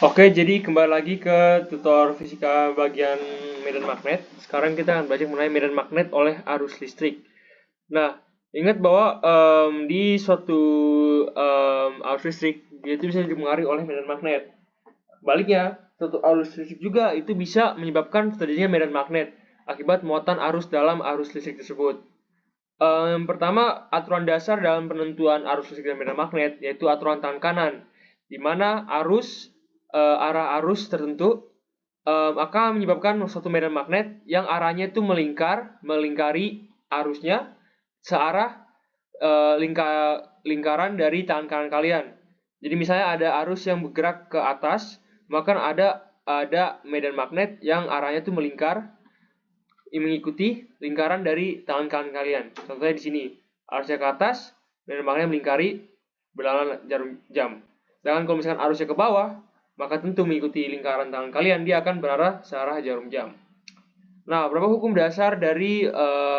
Oke, jadi kembali lagi ke tutor fisika bagian medan magnet. Sekarang kita akan belajar mengenai medan magnet oleh arus listrik. Nah, ingat bahwa di suatu arus listrik dia itu bisa dipengaruhi oleh medan magnet. Baliknya, suatu arus listrik juga itu bisa menyebabkan terjadinya medan magnet akibat muatan arus dalam arus listrik tersebut. Pertama, aturan dasar dalam penentuan arus listrik dan medan magnet yaitu aturan tangan kanan, di mana arah arus tertentu akan menyebabkan suatu medan magnet yang arahnya itu melingkari arusnya searah lingkaran dari tangan kanan kalian. Jadi misalnya ada arus yang bergerak ke atas, maka ada medan magnet yang arahnya itu mengikuti lingkaran dari tangan kanan kalian. Contohnya di sini, arusnya ke atas, medan magnet melingkari belalang jarum jam. Sedangkan kalau misalkan arusnya ke bawah, maka tentu mengikuti lingkaran tangan kalian, dia akan berarah searah jarum jam. Nah, beberapa hukum dasar dari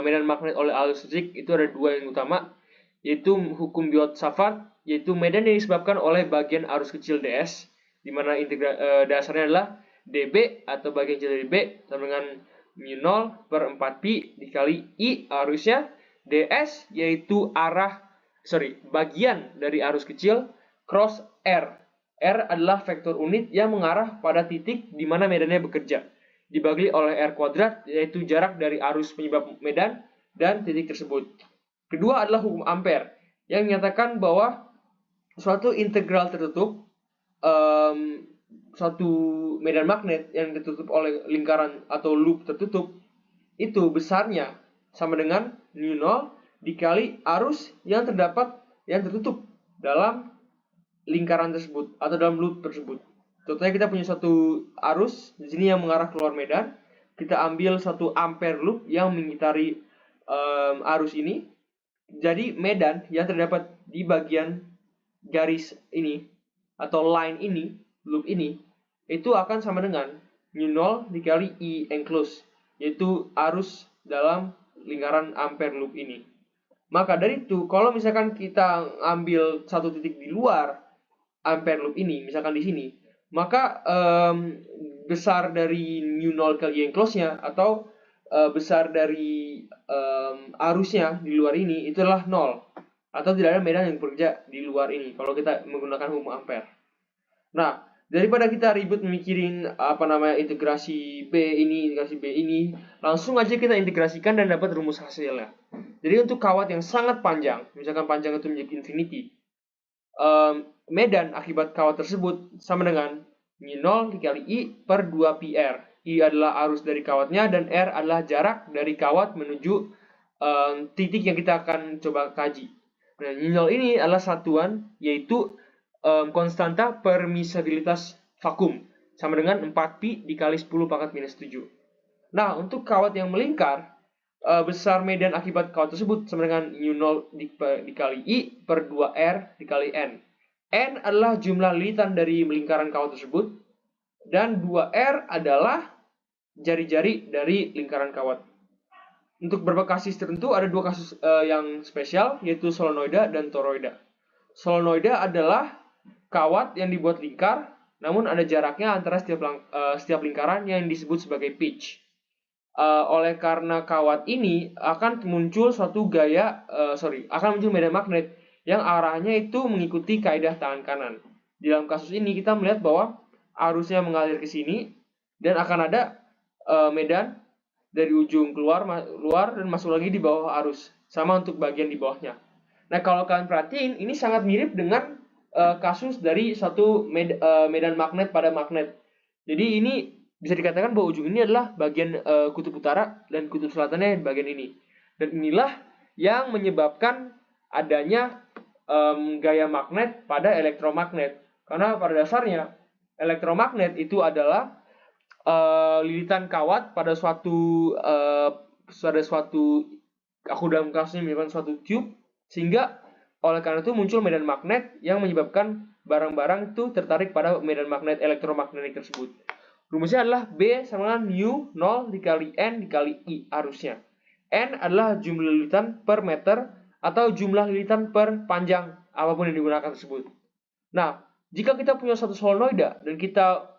medan magnet oleh arus listrik itu ada dua yang utama, yaitu hukum Biot-Savart, yaitu medan yang disebabkan oleh bagian arus kecil ds, di mana dasarnya adalah dB atau bagian kecil dari B sama dengan mu 0 per 4 pi dikali I arusnya, ds yaitu bagian dari arus kecil cross R. R adalah vektor unit yang mengarah pada titik di mana medannya bekerja, dibagi oleh R kuadrat yaitu jarak dari arus penyebab medan dan titik tersebut. Kedua adalah hukum Ampere yang menyatakan bahwa suatu integral tertutup, suatu medan magnet yang ditutup oleh lingkaran atau loop tertutup, itu besarnya sama dengan mu 0 dikali arus yang tertutup dalam lingkaran tersebut atau dalam loop tersebut. Contohnya kita punya suatu arus di sini yang mengarah keluar medan, kita ambil suatu ampere loop yang mengitari arus ini. Jadi medan yang terdapat di bagian garis ini atau line ini, loop ini, itu akan sama dengan mu 0 dikali I enclose, yaitu arus dalam lingkaran ampere loop ini. Maka dari itu, kalau misalkan kita ambil satu titik di luar ampere loop ini, misalkan di sini, maka besar dari mu 0 kali I enclose-nya atau besar dari arusnya di luar ini itu adalah 0, atau tidak ada medan yang bekerja di luar ini kalau kita menggunakan hukum ampere. Nah, daripada kita ribut mikirin integrasi B ini, langsung aja kita integrasikan dan dapat rumus hasilnya. Jadi untuk kawat yang sangat panjang, misalkan panjang itu menjadi infinity, medan akibat kawat tersebut sama dengan mu 0 dikali I per 2 pi R. I adalah arus dari kawatnya dan R adalah jarak dari kawat menuju titik yang kita akan coba kaji. Nah, mu 0 ini adalah satuan, yaitu konstanta permisabilitas vakum sama dengan 4 pi dikali 10 pangkat minus 7. Nah, untuk kawat yang melingkar, besar medan akibat kawat tersebut sama dengan mu 0 dikali I per 2R dikali N. N adalah jumlah lilitan dari lingkaran kawat tersebut, dan 2R adalah jari-jari dari lingkaran kawat. Untuk beberapa kasus tertentu ada dua kasus yang spesial, yaitu solenoida dan toroida. Solenoida adalah kawat yang dibuat lingkar, namun ada jaraknya antara setiap lingkaran yang disebut sebagai pitch. Oleh karena kawat ini akan muncul akan muncul medan magnet yang arahnya itu mengikuti kaidah tangan kanan. Di dalam kasus ini kita melihat bahwa arusnya mengalir ke sini dan akan ada medan dari ujung keluar dan masuk lagi di bawah arus. Sama untuk bagian di bawahnya. Nah, kalau kalian perhatiin, ini sangat mirip dengan kasus dari suatu medan magnet pada magnet. Jadi ini bisa dikatakan bahwa ujung ini adalah bagian kutub utara dan kutub selatannya bagian ini. Dan inilah yang menyebabkan adanya gaya magnet pada elektromagnet. Karena pada dasarnya elektromagnet itu adalah lilitan kawat pada suatu aku dalam kasus ini menyebabkan suatu tube, sehingga oleh karena itu muncul medan magnet yang menyebabkan barang-barang itu tertarik pada medan magnet elektromagnetik tersebut. Rumusnya adalah B sama dengan mu 0 dikali N dikali I arusnya. N adalah jumlah lilitan per meter atau jumlah lilitan per panjang apapun yang digunakan tersebut. Nah, Jika kita punya satu solenoida dan kita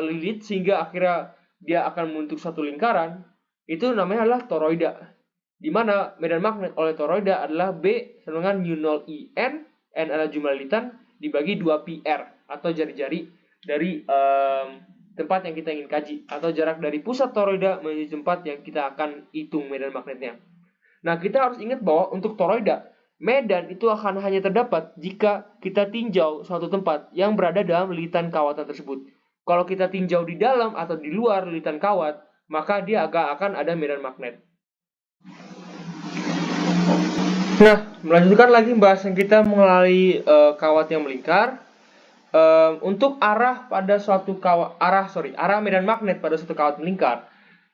lilit sehingga akhirnya dia akan membentuk satu lingkaran, itu namanya adalah toroida. Di mana medan magnet oleh toroida adalah B sama dengan U0IN, N adalah jumlah lilitan, dibagi 2πr atau jari-jari dari tempat yang kita ingin kaji, atau jarak dari pusat toroida menuju tempat yang kita akan hitung medan magnetnya. Nah, kita harus ingat bahwa untuk toroida, medan itu akan hanya terdapat jika kita tinjau suatu tempat yang berada dalam lilitan kawatan tersebut. Kalau kita tinjau di dalam atau di luar lilitan kawat, maka dia akan ada medan magnet. Nah, melanjutkan lagi pembahasan kita mengenai kawat yang melingkar. Untuk arah pada suatu arah medan magnet pada suatu kawat melingkar,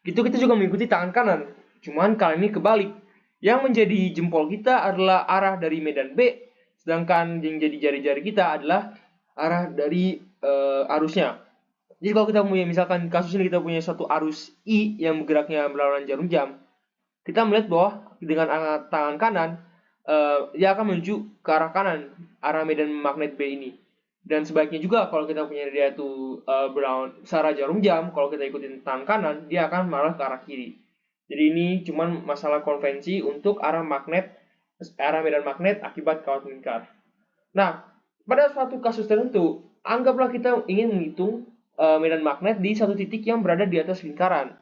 itu kita juga mengikuti tangan kanan. Cuman kali ini kebalik. Yang menjadi jempol kita adalah arah dari medan B, sedangkan yang jadi jari-jari kita adalah arah dari arusnya. Jadi kalau kita punya, misalkan kasus ini kita punya suatu arus I yang bergeraknya melawan jarum jam, kita melihat bahwa dengan tangan kanan dia akan menuju ke arah kanan, arah medan magnet B ini. Dan sebaiknya juga kalau kita punya dia itu searah jarum jam, kalau kita ikutin tangan kanan, dia akan malah ke arah kiri. Jadi ini cuman masalah konvensi untuk arah medan magnet akibat kawat melingkar. Nah, pada suatu kasus tertentu, anggaplah kita ingin menghitung medan magnet di satu titik yang berada di atas lingkaran.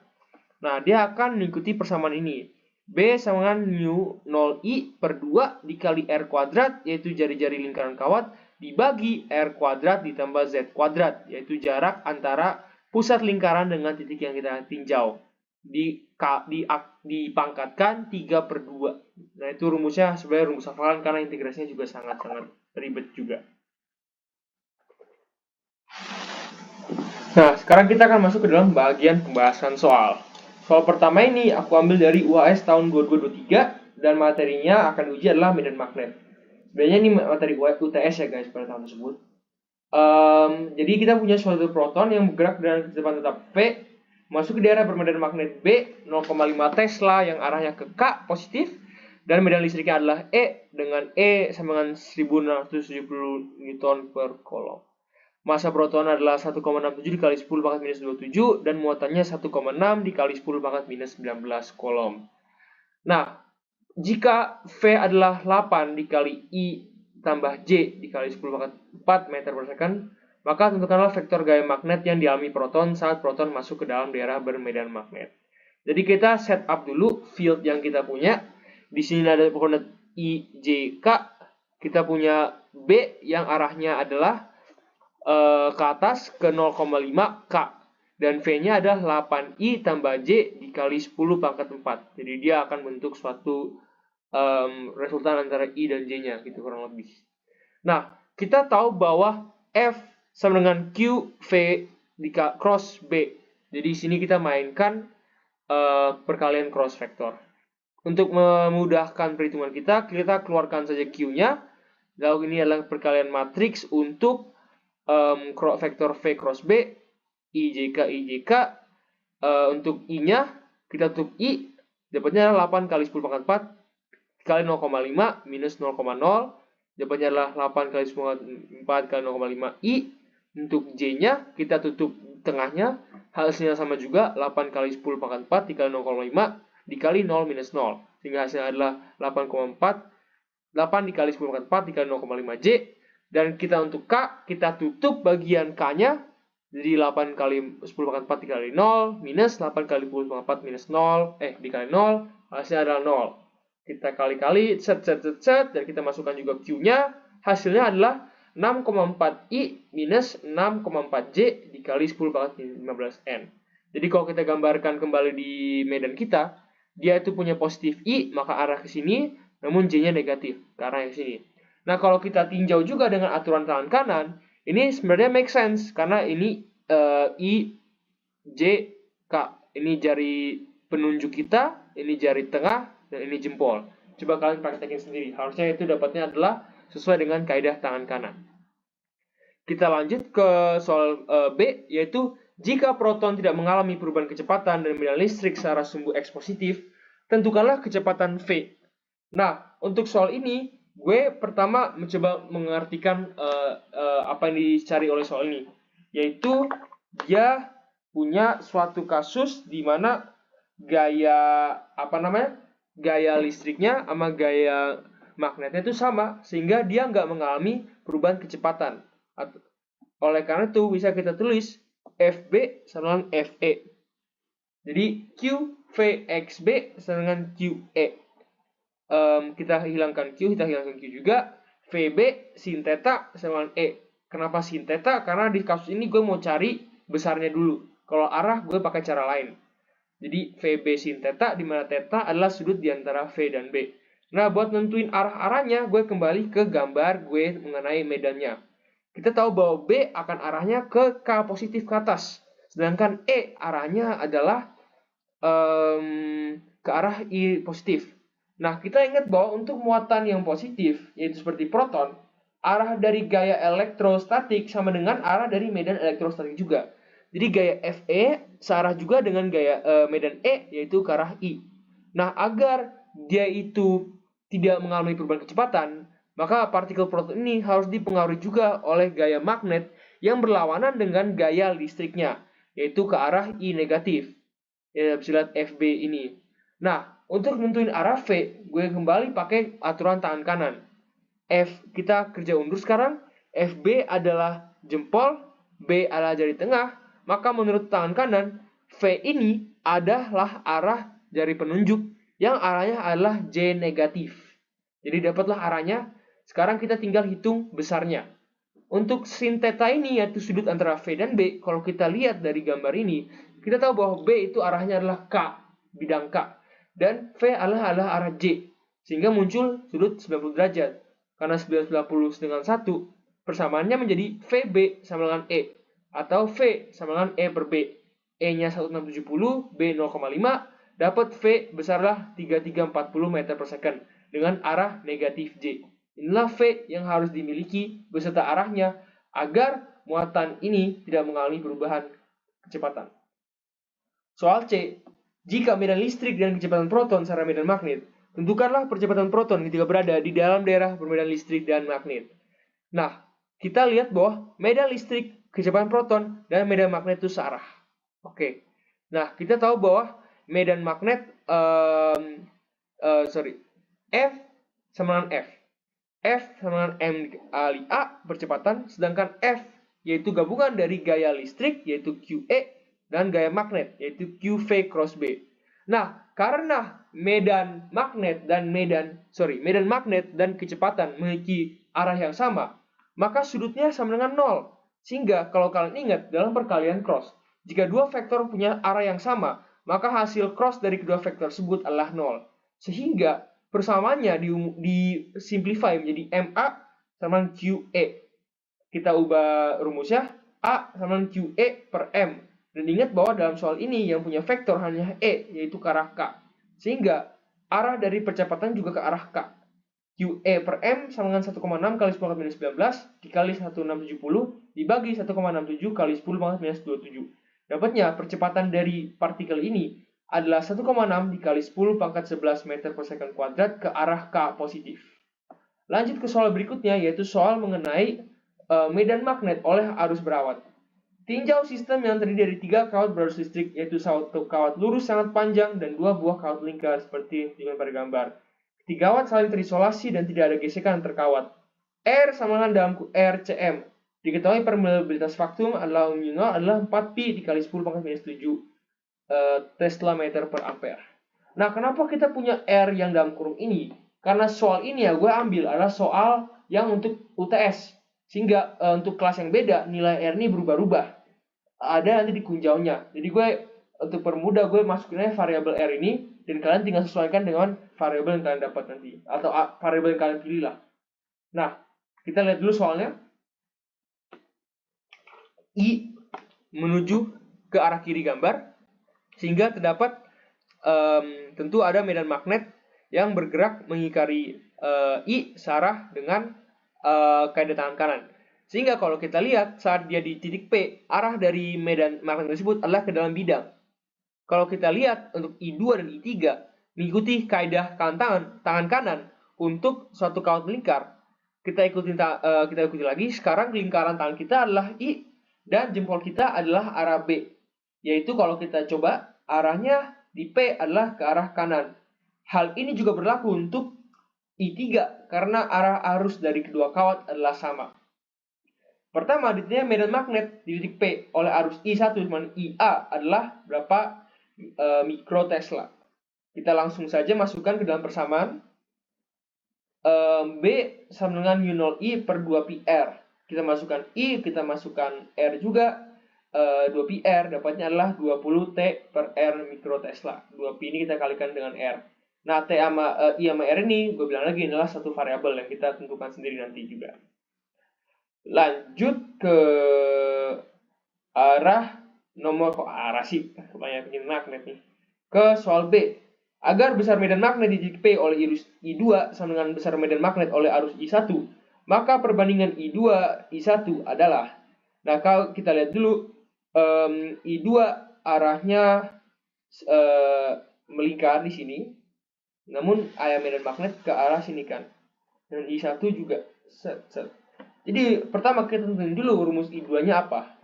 Nah, dia akan mengikuti persamaan ini. B sama dengan mu0i per 2 dikali R kuadrat, yaitu jari-jari lingkaran kawat, dibagi R kuadrat ditambah Z kuadrat, yaitu jarak antara pusat lingkaran dengan titik yang kita tinjau. Dipangkatkan 3/2. Nah, itu rumusnya sebenarnya rumus hafalan karena integrasinya juga sangat-sangat ribet juga. Nah, sekarang kita akan masuk ke dalam bagian pembahasan soal. Soal pertama ini aku ambil dari UAS tahun 2023 dan materinya akan diuji adalah medan magnet. Sebenarnya ini materi UTS ya guys pada tahun tersebut. Jadi kita punya suatu proton yang bergerak dengan kecepatan tetap V masuk ke daerah bermedan magnet B 0,5 Tesla yang arahnya ke K positif, dan medan listriknya adalah E dengan E sama dengan 1670 Newton per kolom. Masa proton adalah 1,67 dikali 10 pangkat minus 27 dan muatannya 1,6 dikali 10 pangkat minus 19 kolom. Nah, jika V adalah 8 dikali I tambah J dikali 10 pangkat 4 meter per second, maka tentukanlah vektor gaya magnet yang dialami proton saat proton masuk ke dalam daerah bermedan magnet. Jadi kita set up dulu field yang kita punya. Di sini ada koordinat I, J, K. Kita punya B yang arahnya adalah ke atas ke 0,5 K. Dan V-nya adalah 8I tambah J dikali 10 pangkat 4. Jadi dia akan bentuk suatu resultan antara I dan J-nya gitu kurang lebih. Nah, kita tahu bahwa F sama dengan Q V di cross B. Jadi di sini kita mainkan perkalian cross vektor. Untuk memudahkan perhitungan kita keluarkan saja Q-nya. Lalu ini adalah perkalian matriks untuk vektor V cross B, IJK. Untuk I-nya kita tutup I, dapatnya adalah 8 kali 10 pangkat 4 kali 0,5 minus 0,0. Dapatnya adalah 8 kali 10 pangkat 4 kali 0,5 I. Untuk J-nya kita tutup tengahnya, hasilnya sama juga 8 kali 10 pangkat 4 dikali 0,5 dikali 0 minus 0. Sehingga hasilnya adalah 8,4. 8 dikali 10 pangkat 4 dikali 0,5 J. Dan kita untuk K, kita tutup bagian K-nya. Jadi 8 kali 10 pangkat 4 dikali 0 minus 8 kali 10 pangkat 4 minus 0. Dikali 0. Hasilnya adalah 0. Kita kali-kali set dan kita masukkan juga Q-nya. Hasilnya adalah 6,4I minus 6,4J dikali 10 pangkat 15N. Jadi kalau kita gambarkan kembali di medan kita, dia itu punya positif I, maka arah ke sini, namun J-nya negatif, ke arah yang sini. Nah, kalau kita tinjau juga dengan aturan tangan kanan, ini sebenarnya make sense, karena ini I, J, K. Ini jari penunjuk kita, ini jari tengah, dan ini jempol. Coba kalian praktekin sendiri. Harusnya itu dapatnya adalah sesuai dengan kaidah tangan kanan. Kita lanjut ke soal B, yaitu jika proton tidak mengalami perubahan kecepatan dan medan listrik searah sumbu X positif, tentukanlah kecepatan V. Nah, untuk soal ini, gue pertama mencoba mengartikan apa yang dicari oleh soal ini, yaitu dia punya suatu kasus di mana gaya gaya listriknya sama gaya magnetnya itu sama, sehingga dia nggak mengalami perubahan kecepatan. Oleh karena itu bisa kita tulis FB sama dengan FE. Jadi Q VXB sama dengan QE. Kita hilangkan Q, kita hilangkan Q juga. VB sin theta sama dengan E. Kenapa sin theta? Karena di kasus ini gue mau cari besarnya dulu. Kalau arah gue pakai cara lain. Jadi VB sin theta, di mana theta adalah sudut di antara V dan B. Nah, buat nentuin arah-arahnya, gue kembali ke gambar gue mengenai medannya. Kita tahu bahwa B akan arahnya ke K positif ke atas. Sedangkan E arahnya adalah ke arah I positif. Nah, kita ingat bahwa untuk muatan yang positif, yaitu seperti proton, arah dari gaya elektrostatik sama dengan arah dari medan elektrostatik juga. Jadi gaya Fe searah juga dengan gaya medan E, yaitu ke arah I. Nah, agar dia itu tidak mengalami perubahan kecepatan, maka partikel proton ini harus dipengaruhi juga oleh gaya magnet yang berlawanan dengan gaya listriknya, yaitu ke arah I negatif. Ya, bisa lihat FB ini. Nah, untuk nentuin arah V, gue kembali pakai aturan tangan kanan. Kita kerja undur sekarang. FB adalah jempol, B adalah jari tengah. Maka menurut tangan kanan, V ini adalah arah jari penunjuk yang arahnya adalah J negatif. Jadi dapatlah arahnya. Sekarang kita tinggal hitung besarnya. Untuk sin theta ini, yaitu sudut antara V dan B, kalau kita lihat dari gambar ini, kita tahu bahwa B itu arahnya adalah K, bidang K. Dan V adalah arah J. Sehingga muncul sudut 90 derajat. Karena 90 dengan 1, persamaannya menjadi VB sama dengan E. Atau V sama dengan E per B. E-nya 1670, B 0,5, dapat V besarlah 3340 meter per second dengan arah negatif J. Inilah V yang harus dimiliki beserta arahnya agar muatan ini tidak mengalami perubahan kecepatan. Soal C, jika medan listrik dan kecepatan proton secara medan magnet, tentukanlah percepatan proton ketika berada di dalam daerah permedan listrik dan magnet. Nah, kita lihat bahwa medan listrik, kecepatan proton, dan medan magnet itu searah. Oke. Nah, kita tahu bahwa medan magnet F sama dengan F. F sama dengan M kali A percepatan, sedangkan F yaitu gabungan dari gaya listrik yaitu QE dan gaya magnet yaitu QV cross B. Nah, karena medan magnet dan kecepatan memiliki arah yang sama, maka sudutnya sama dengan 0. Sehingga kalau kalian ingat dalam perkalian cross, jika dua vektor punya arah yang sama, maka hasil cross dari kedua vektor tersebut adalah 0. Sehingga persamaannya disimplify menjadi MA sama dengan QE. Kita ubah rumusnya, A sama dengan QE per M. Dan ingat bahwa dalam soal ini yang punya vektor hanya E, yaitu ke arah K. Sehingga arah dari percepatan juga ke arah K. QE per M sama dengan 1,6 kali 10 minus 19 dikali 1670 dibagi 1,67 kali 10 minus 27. Dapatnya percepatan dari partikel ini adalah 1,6 dikali 10 pangkat 11 meter per second kuadrat ke arah K positif. Lanjut ke soal berikutnya, yaitu soal mengenai medan magnet oleh arus berawat. Tinjau sistem yang terdiri dari 3 kawat berarus listrik, yaitu satu kawat lurus sangat panjang dan 2 buah kawat lingkar seperti yang pada gambar. Ketiga kawat saling terisolasi dan tidak ada gesekan antar kawat. R sama dengan dalam RCM. Diketahui permeabilitas vakum adalah 4pi dikali 10 pangkat minus 7 Tesla meter per ampere. Nah, kenapa kita punya R yang dalam kurung ini? Karena soal ini ya gue ambil adalah soal yang untuk UTS. Sehingga untuk kelas yang beda, nilai R ini berubah-ubah. Ada nanti di kunjaunya. Jadi gue untuk permudah gue masukinnya variabel R ini dan kalian tinggal sesuaikan dengan variabel yang kalian dapat nanti atau variabel yang kalian pilih lah. Nah, kita lihat dulu soalnya. I menuju ke arah kiri gambar sehingga terdapat tentu ada medan magnet yang bergerak mengikari I searah dengan kaidah tangan kanan. Sehingga kalau kita lihat saat dia di titik P, arah dari medan magnet tersebut adalah ke dalam bidang. Kalau kita lihat untuk I2 dan I3 mengikuti kaidah tangan kanan untuk suatu kawat melingkar. Kita ikuti lagi. Sekarang lingkaran tangan kita adalah I dan jempol kita adalah arah B. Yaitu kalau kita coba arahnya di P adalah ke arah kanan. Hal ini juga berlaku untuk I3 karena arah arus dari kedua kawat adalah sama. Pertama, titiknya medan magnet di titik P oleh arus I1 dengan IA adalah berapa mikrotesla. Kita langsung saja masukkan ke dalam persamaan. B sama dengan U0I per 2πr. Kita masukkan I, kita masukkan R juga. 2πr dapatnya adalah 20 T per R mikrotesla. 2P ini kita kalikan dengan R. Nah, T sama I sama R ini, gue bilang lagi, adalah satu variabel yang kita tentukan sendiri nanti juga. Lanjut ke arah kebanyakan magnet nih. Ke soal B. Agar besar medan magnet di titik P oleh arus I2 sama dengan besar medan magnet oleh arus I1, maka perbandingan I2 I1 adalah, nah kalau kita lihat dulu, I2 arahnya melingkar di sini, namun area medan magnet ke arah sini kan, dan I1 juga Jadi pertama kita tentuin dulu rumus I2-nya apa.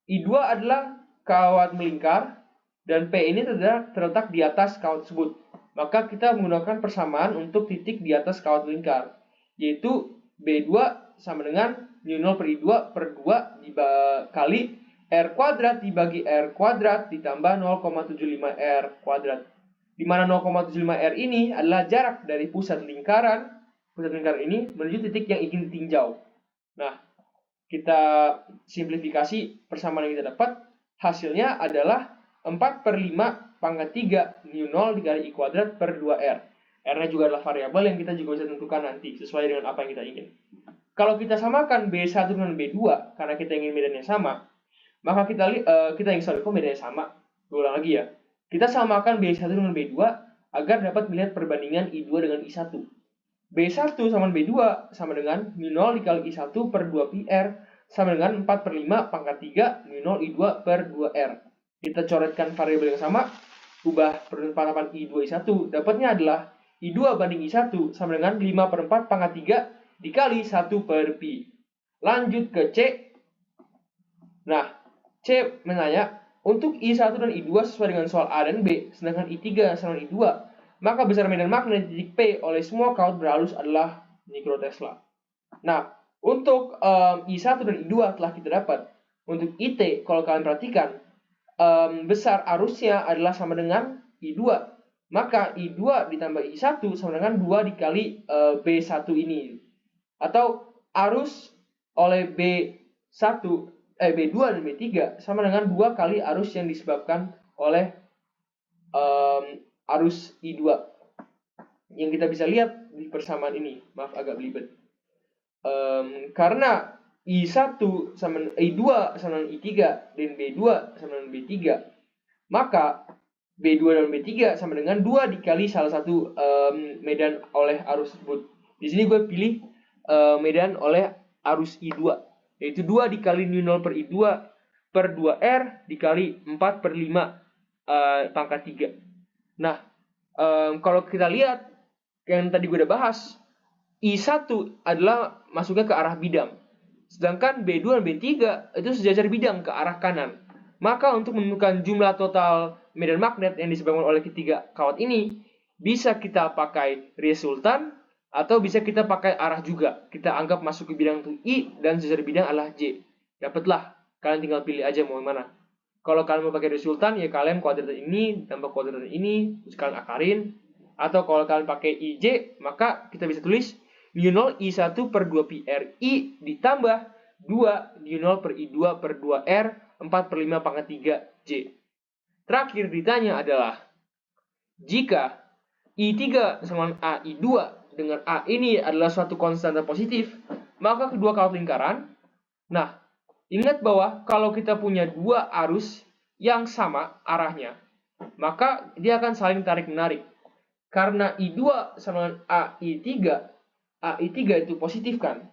I2 adalah kawat melingkar dan P ini terletak di atas kawat tersebut. Maka kita menggunakan persamaan untuk titik di atas kawat melingkar, yaitu B2 sama dengan U0 per I2 per 2 dikali R kuadrat dibagi R kuadrat ditambah 0,75 R kuadrat. Di mana 0,75 R ini adalah jarak dari pusat lingkaran ini menuju titik yang ingin ditinjau. Nah, kita simplifikasi persamaan yang kita dapat, hasilnya adalah 4/5 pangkat 3 U0 dikali I kuadrat per 2R. R-nya juga adalah variabel yang kita juga bisa tentukan nanti, sesuai dengan apa yang kita ingin. Kalau kita samakan B1 dengan B2, karena kita ingin medannya sama, maka kita ingin kok medannya sama. Gue ulang lagi ya. Kita samakan B1 dengan B2 agar dapat melihat perbandingan I2 dengan I1. B1 sama B2 sama dengan U0 dikali I1 per 2πr sama dengan 4/5 pangkat 3 U0 I2 per 2R. Kita coretkan variabel yang sama, ubah penerapan I2 I1, dapatnya adalah I2 banding I1 sama dengan 5/4 pangkat 3 dikali 1 per pi. Lanjut ke C. Nah, C menanya, untuk I1 dan I2 sesuai dengan soal A dan B, sedangkan I3 sama I2, maka besar medan magnet di titik P oleh semua kawat berarus adalah mikrotesla. Nah, untuk I1 dan I2 telah kita dapat. Untuk IT, kalau kalian perhatikan, besar arusnya adalah sama dengan I2. Maka I2 ditambah I1 sama dengan 2 dikali B1 ini. Atau arus oleh B2 dan B3 sama dengan 2 kali arus yang disebabkan oleh arus I2 yang kita bisa lihat di persamaan ini. Maaf agak belibet. Karena I1 sama I2 sama dengan I3 dan B2 sama dengan B3, maka B2 dan B3 sama dengan 2 dikali salah satu medan oleh arus tersebut. Di sini gue pilih medan oleh arus I2, yaitu 2 dikali U0 per I2 per 2R dikali 4/5 pangkat 3. Nah, kalau kita lihat yang tadi gue udah bahas, I1 adalah masuknya ke arah bidang, sedangkan B2 dan B3 itu sejajar bidang ke arah kanan. Maka untuk menentukan jumlah total medan magnet yang disebabkan oleh ketiga kawat ini, bisa kita pakai resultan atau bisa kita pakai arah juga. Kita anggap masuk ke bidang itu I dan sejajar bidang adalah J. Dapatlah, kalian tinggal pilih aja mau yang mana. Kalau kalian mau pakai resultan, ya kalian kuadrat ini tambah kuadrat ini, terus kalian akarin. Atau kalau kalian pakai IJ, maka kita bisa tulis U0 I1 per 2πr I ditambah 2 U0 per I2 per 2R 4/5 pangkat 3 J. Terakhir ditanya adalah, jika I3 sama AI2 dengan A ini adalah suatu konstanta positif, maka kedua kawat lingkaran, nah, ingat bahwa kalau kita punya dua arus yang sama arahnya, maka dia akan saling tarik-menarik. Karena I2 sama dengan AI3 itu positif kan?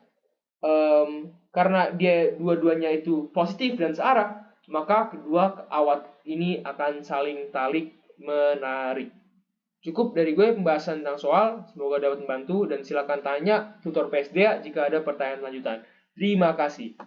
Karena dia dua-duanya itu positif dan searah, maka kedua kawat ini akan saling tarik-menarik. Cukup dari gue pembahasan tentang soal, semoga dapat membantu dan silakan tanya tutor PSD jika ada pertanyaan lanjutan. Terima kasih.